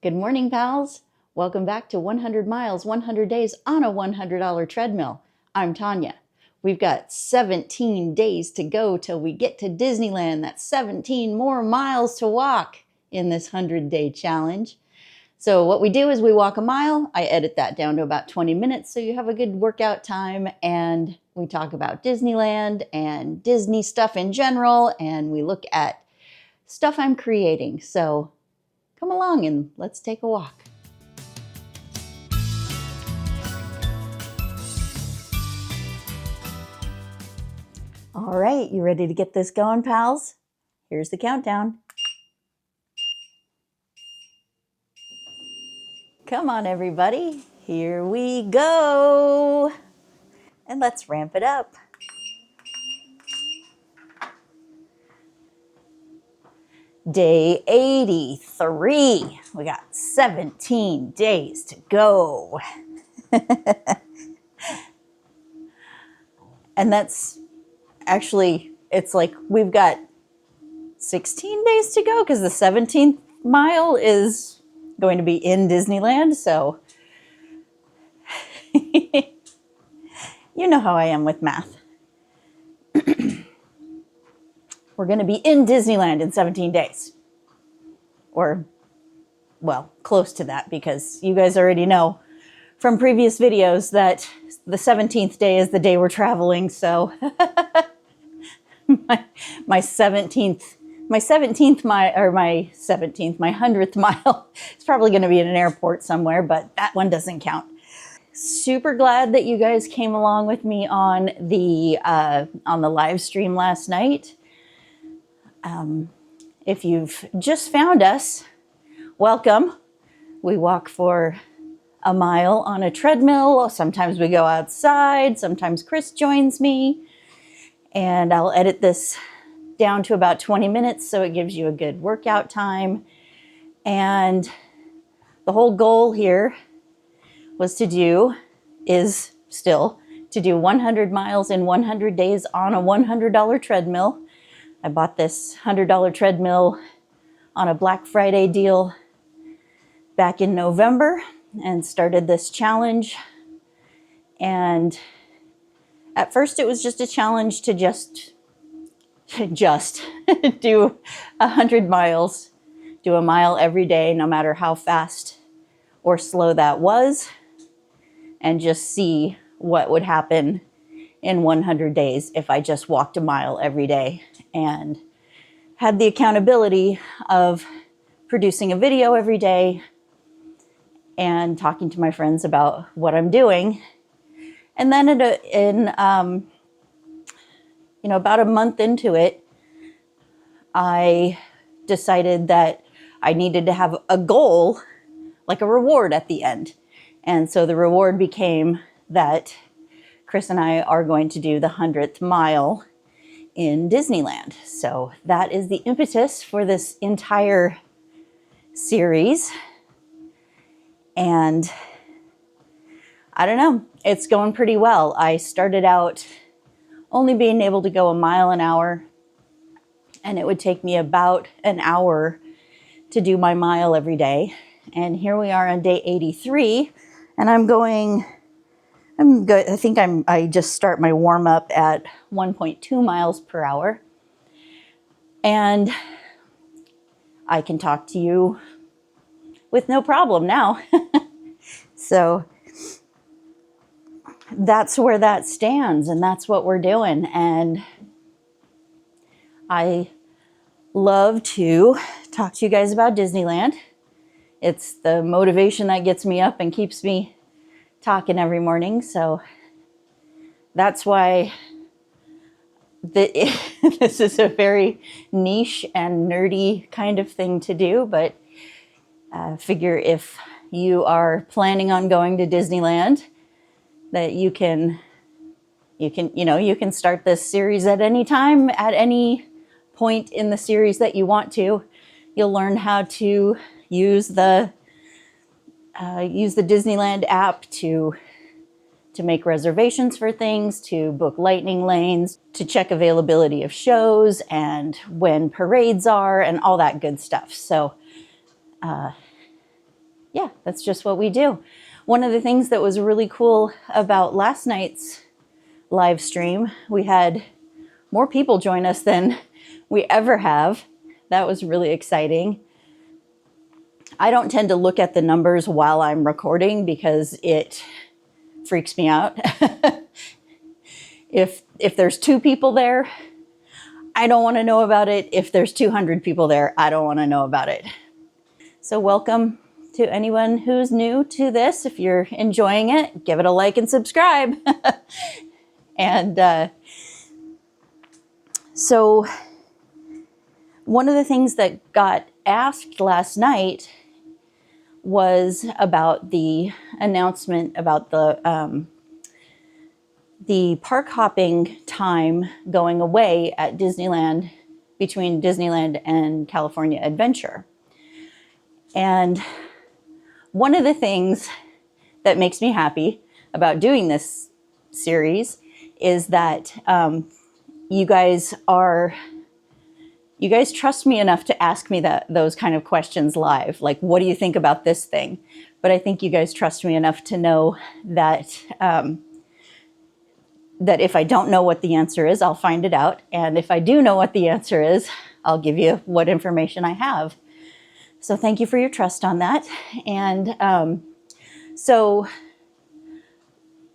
Good morning, pals. Welcome back to 100 Miles, 100 Days on a $100 Treadmill. I'm Tanya. We've got 17 days to go till we get to Disneyland. That's 17 more miles to walk in this 100-day challenge. So what we do is we walk a mile. I edit that down to about 20 minutes so you have a good workout time, and we talk about Disneyland and Disney stuff in general, and we look at stuff I'm creating. So come along and let's take a walk. All right, you ready to get this going, pals? Here's the countdown. Come on, everybody. Here we go. And let's ramp it up. Day 83. We got 17 days to go. And that's actually, it's like we've got 16 days to go because the 17th mile is going to be in Disneyland. So you know how I am with math. We're going to be in Disneyland in 17 days. Or, well, close to that, because you guys already know from previous videos that the 17th day is the day we're traveling. So my 100th mile is probably going to be in an airport somewhere, but that one doesn't count. Super glad that you guys came along with me on the live stream last night. If you've just found us, welcome. We walk for a mile on a treadmill. Sometimes we go outside. Sometimes Chris joins me. And I'll edit this down to about 20 minutes so it gives you a good workout time. And the whole goal here is still to do 100 miles in 100 days on a $100 treadmill. I bought this $100 treadmill on a Black Friday deal back in November and started this challenge. And at first it was just a challenge to just do 100 miles, do a mile every day, no matter how fast or slow that was, and just see what would happen in 100 days if I just walked a mile every day and had the accountability of producing a video every day and talking to my friends about what I'm doing. And then about a month into it, I decided that I needed to have a goal, like a reward at the end. And so the reward became that Chris and I are going to do the 100th mile in Disneyland. So that is the impetus for this entire series. And I don't know, it's going pretty well. I started out only being able to go a mile an hour, and it would take me about an hour to do my mile every day. And here we are on day 83, and I just start my warm up at 1.2 miles per hour. And I can talk to you with no problem now. So that's where that stands, and that's what we're doing. And I love to talk to you guys about Disneyland. It's the motivation that gets me up and keeps me talking every morning. So that's why this is a very niche and nerdy kind of thing to do. But I figure if you are planning on going to Disneyland, that you can start this series at any time, at any point in the series that you want to. You'll learn how to use the Disneyland app to make reservations for things, to book lightning lanes, to check availability of shows and when parades are and all that good stuff. So yeah, that's just what we do. One of the things that was really cool about last night's live stream, we had more people join us than we ever have. That was really exciting. I don't tend to look at the numbers while I'm recording because it freaks me out. If there's 2 people there, I don't want to know about it. If there's 200 people there, I don't want to know about it. So welcome to anyone who's new to this. If you're enjoying it, give it a like and subscribe. And so one of the things that got asked last night was about the announcement about the park hopping time going away at Disneyland, between Disneyland and California Adventure. And one of the things that makes me happy about doing this series is that you guys trust me enough to ask me those kind of questions live. Like, what do you think about this thing? But I think you guys trust me enough to know that that if I don't know what the answer is, I'll find it out. And if I do know what the answer is, I'll give you what information I have. So thank you for your trust on that. And so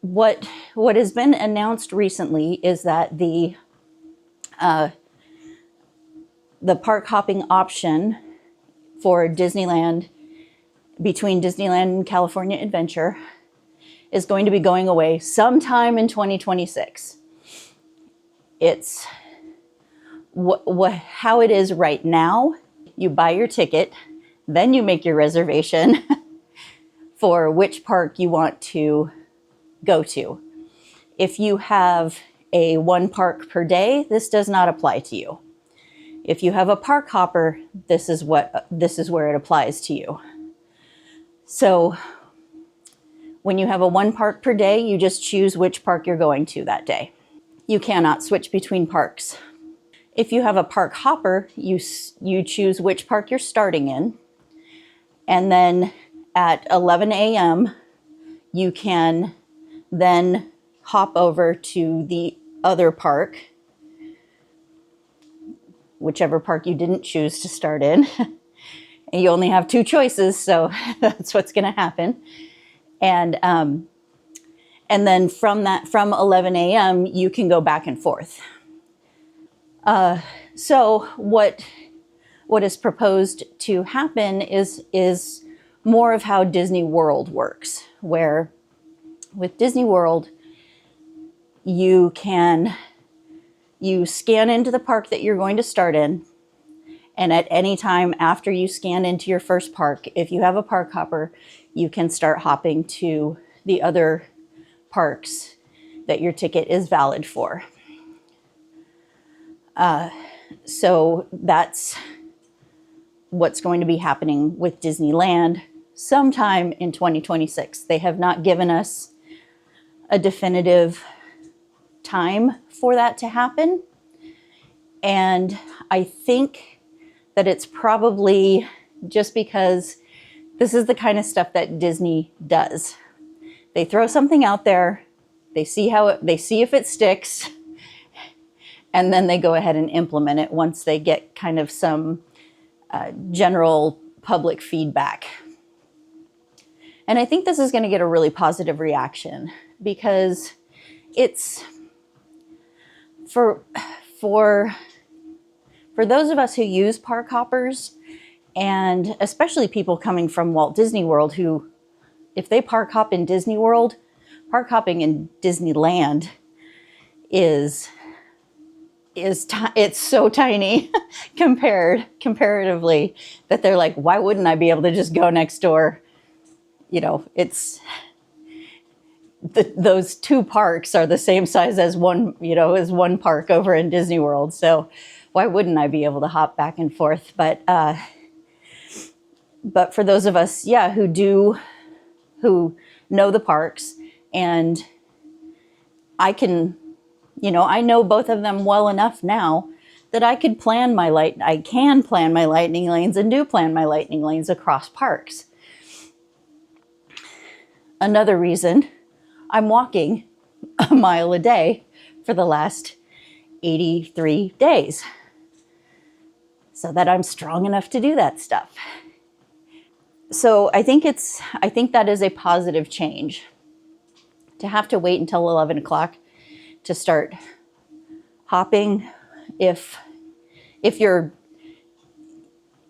what has been announced recently is that the park hopping option for Disneyland, between Disneyland and California Adventure, is going to be going away sometime in 2026. It's how it is right now. You buy your ticket, then you make your reservation for which park you want to go to. If you have a 1 park per day, this does not apply to you. If you have a park hopper, this is where it applies to you. So when you have a 1 park per day, you just choose which park you're going to that day. You cannot switch between parks. If you have a park hopper, you choose which park you're starting in. And then at 11 a.m., you can then hop over to the other park, whichever park you didn't choose to start in. And you only have 2 choices, so that's what's going to happen. And then from 11 a.m., you can go back and forth. So what is proposed to happen is more of how Disney World works, where with Disney World, you scan into the park that you're going to start in, and at any time after you scan into your first park, if you have a park hopper, you can start hopping to the other parks that your ticket is valid for. So that's what's going to be happening with Disneyland sometime in 2026. They have not given us a definitive time for that to happen. And I think that it's probably just because this is the kind of stuff that Disney does. They throw something out there, they see if it sticks, and then they go ahead and implement it once they get kind of some general public feedback. And I think this is going to get a really positive reaction because it's for those of us who use park hoppers, and especially people coming from Walt Disney World who, if they park hop in Disney World, park hopping in Disneyland it's so tiny comparatively that they're like, why wouldn't I be able to just go next door? You know, those 2 parks are the same size as one park over in Disney World. So why wouldn't I be able to hop back and forth? But for those of us, who know the parks, and I know both of them well enough now that I can plan my lightning lanes and do plan my lightning lanes across parks. another reason I'm walking a mile a day for the last 83 days, so that I'm strong enough to do that stuff. So I think that is a positive change. To have to wait until 11 o'clock to start hopping, if you're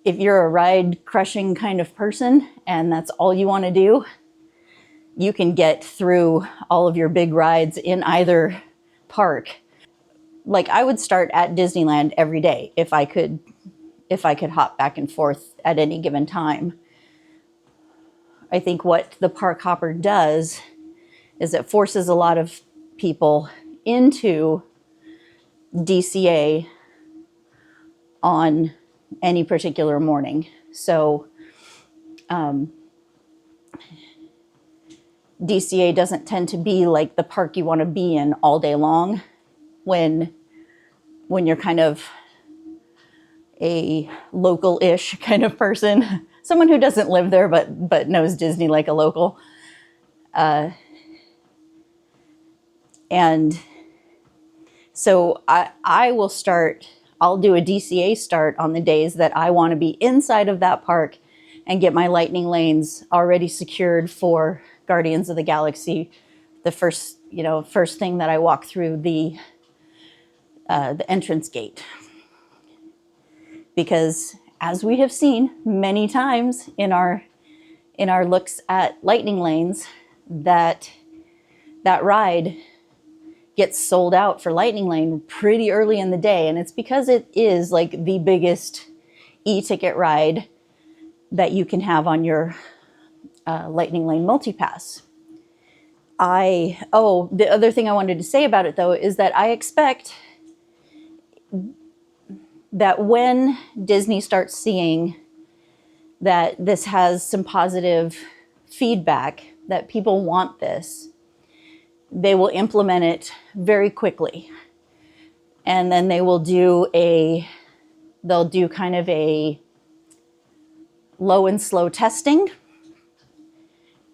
a ride crushing kind of person and that's all you want to do, you can get through all of your big rides in either park. Like, I would start at Disneyland every day if I could hop back and forth at any given time. I think what the park hopper does is it forces a lot of people into DCA on any particular morning. So DCA doesn't tend to be like the park you want to be in all day long when you're kind of a local-ish kind of person, someone who doesn't live there but knows Disney like a local. And so I'll do a DCA start on the days that I want to be inside of that park and get my lightning lanes already secured for Guardians of the Galaxy. The first thing that I walk through the entrance gate. Because as we have seen many times in our looks at lightning lanes, that ride gets sold out for lightning lane pretty early in the day, and it's because it is like the biggest e-ticket ride that you can have on your lightning lane multipass. The other thing I wanted to say about it though is that I expect that when Disney starts seeing that this has some positive feedback, that people want this, they will implement it very quickly. And then they'll do kind of a low and slow testing.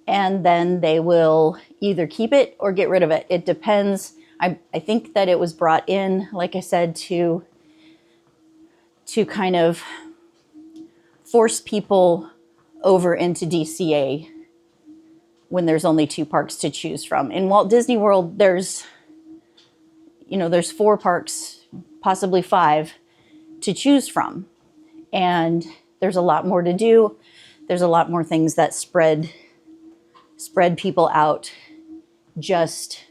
And then they will either keep it or get rid of it. It depends. I think that it was brought in, like I said, to kind of force people over into DCA when there's only 2 parks to choose from. In Walt Disney World, there's 4 parks, possibly 5, to choose from. And there's a lot more to do. There's a lot more things that spread people out just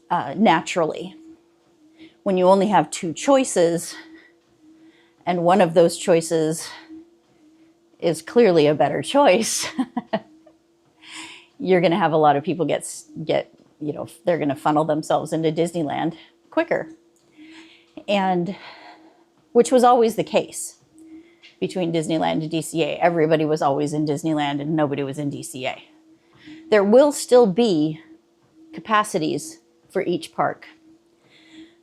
naturally. When you only have 2 choices, and one of those choices is clearly a better choice, you're going to have a lot of people get they're going to funnel themselves into Disneyland quicker. And which was always the case between Disneyland and DCA. Everybody was always in Disneyland and nobody was in DCA. There will still be capacities for each park.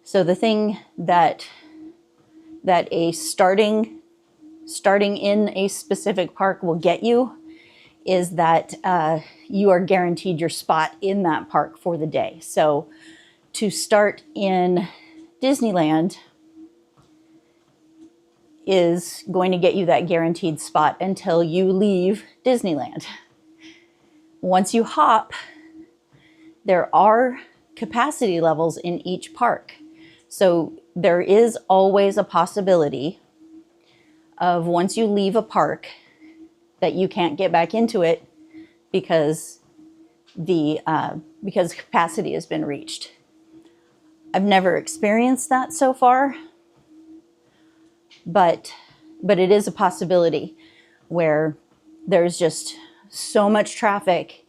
So the thing that a starting in a specific park will get you is that you are guaranteed your spot in that park for the day. So to start in Disneyland is going to get you that guaranteed spot until you leave Disneyland. Once you hop, there are capacity levels in each park. So there is always a possibility of, once you leave a park, that you can't get back into it because capacity has been reached. I've never experienced that so far, but it is a possibility where there's just so much traffic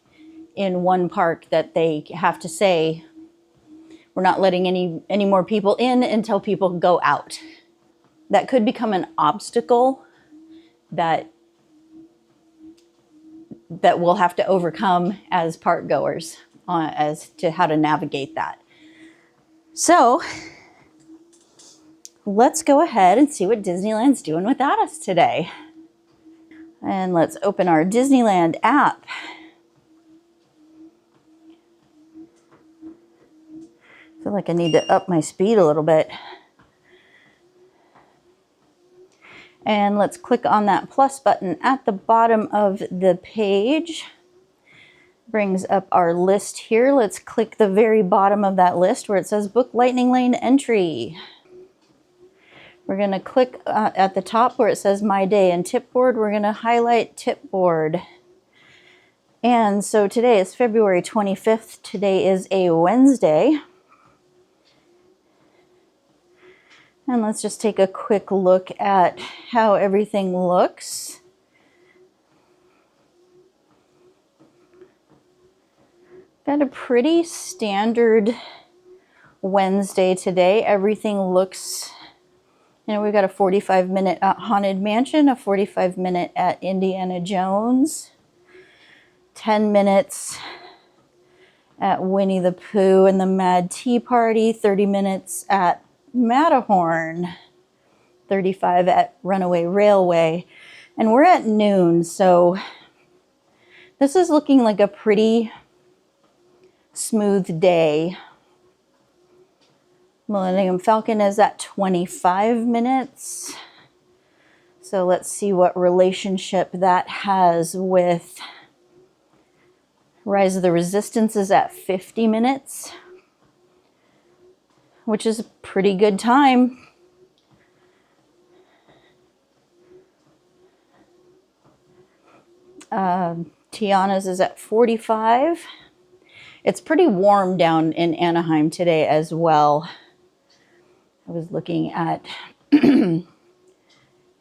in one park that they have to say, we're not letting any more people in until people go out. That could become an obstacle that we'll have to overcome as park goers as to how to navigate that. So let's go ahead and see what Disneyland's doing without us today. And let's open our Disneyland app. I feel like I need to up my speed a little bit. And let's click on that plus button at the bottom of the page. Brings up our list here. Let's click the very bottom of that list where it says book lightning lane entry. We're going to click at the top where it says my day and tip board. We're going to highlight tip board. And so today is February 25th. Today is a Wednesday. And let's just take a quick look at how everything looks. Got a pretty standard Wednesday today. Everything looks, you know, we've got a 45-minute at Haunted Mansion, a 45-minute at Indiana Jones, 10 minutes at Winnie the Pooh and the Mad Tea Party, 30 minutes at Matterhorn, 35 at Runaway Railway, and we're at noon, so this is looking like a pretty smooth day. Millennium Falcon is at 25 minutes. So let's see what relationship that has with Rise of the Resistance is at 50 minutes, which is a pretty good time. Tiana's is at 45. It's pretty warm down in Anaheim today as well. I was looking at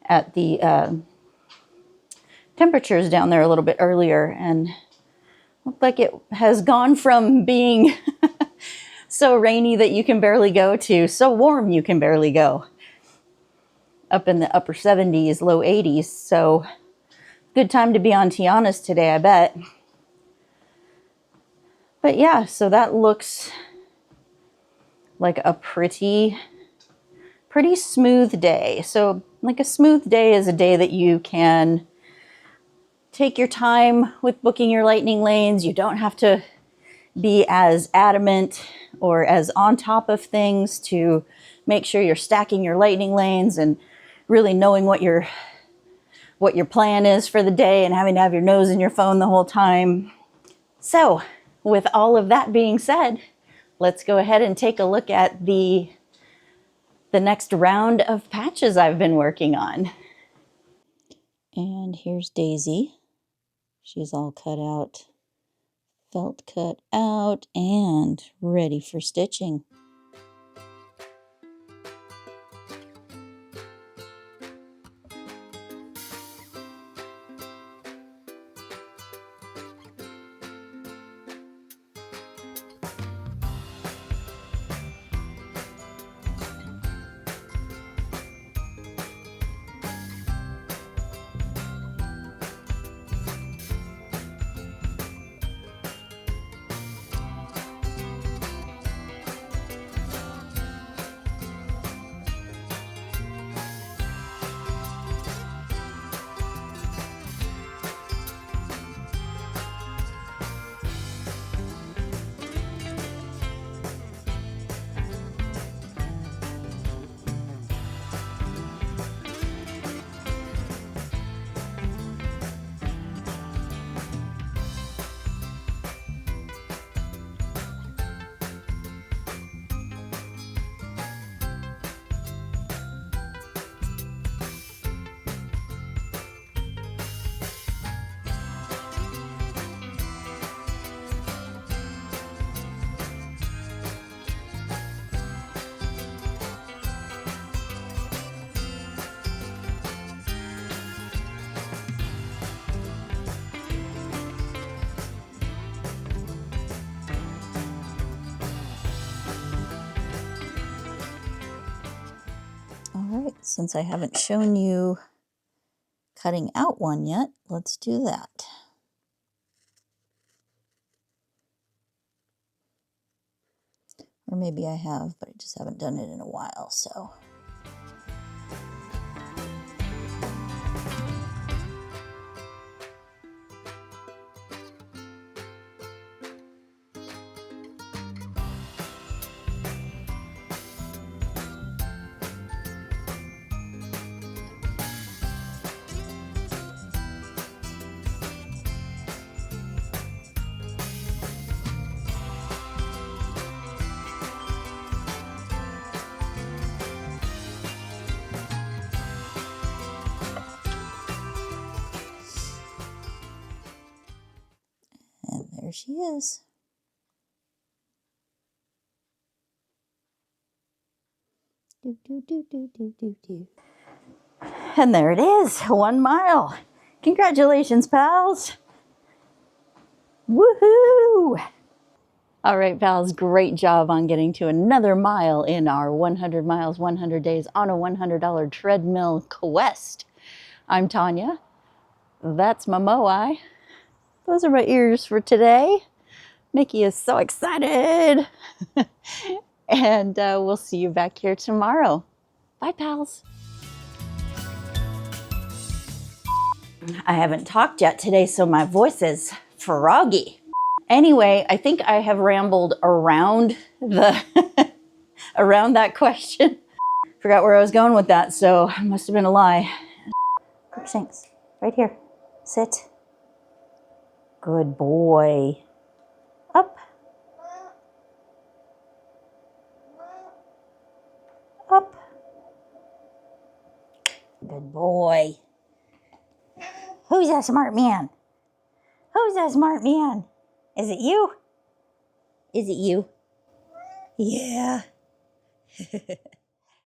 at the temperatures down there a little bit earlier, and looked like it has gone from being so rainy that you can barely go to so warm you can barely go. Up in the upper 70s, low 80s. So good time to be on Tiana's today, I bet. But yeah, so that looks like a pretty smooth day. So like a smooth day is a day that you can take your time with booking your lightning lanes. You don't have to be as adamant or as on top of things to make sure you're stacking your lightning lanes and really knowing what your plan is for the day and having to have your nose in your phone the whole time. So with all of that being said, let's go ahead and take a look at the next round of patches I've been working on. And here's Daisy. She's all cut out, felt cut out, and ready for stitching. Alright, since I haven't shown you cutting out one yet, let's do that. Or maybe I have, but I just haven't done it in a while, so. she is. Do, do, do, do, do, do, do. And there it is, 1 mile. Congratulations, pals. Woohoo! All right, pals, great job on getting to another mile in our 100 miles, 100 days on a $100 treadmill quest. I'm Tanya. That's my Moai. Those are my ears for today. Mickey is so excited. And we'll see you back here tomorrow. Bye, pals. I haven't talked yet today, so my voice is froggy. Anyway, I think I have rambled around around that question. Forgot where I was going with that, so it must have been a lie. Crookshanks, right here. Sit. Good boy. Up. Up. Good boy. Who's that smart man? Who's that smart man? Is it you? Is it you? Yeah.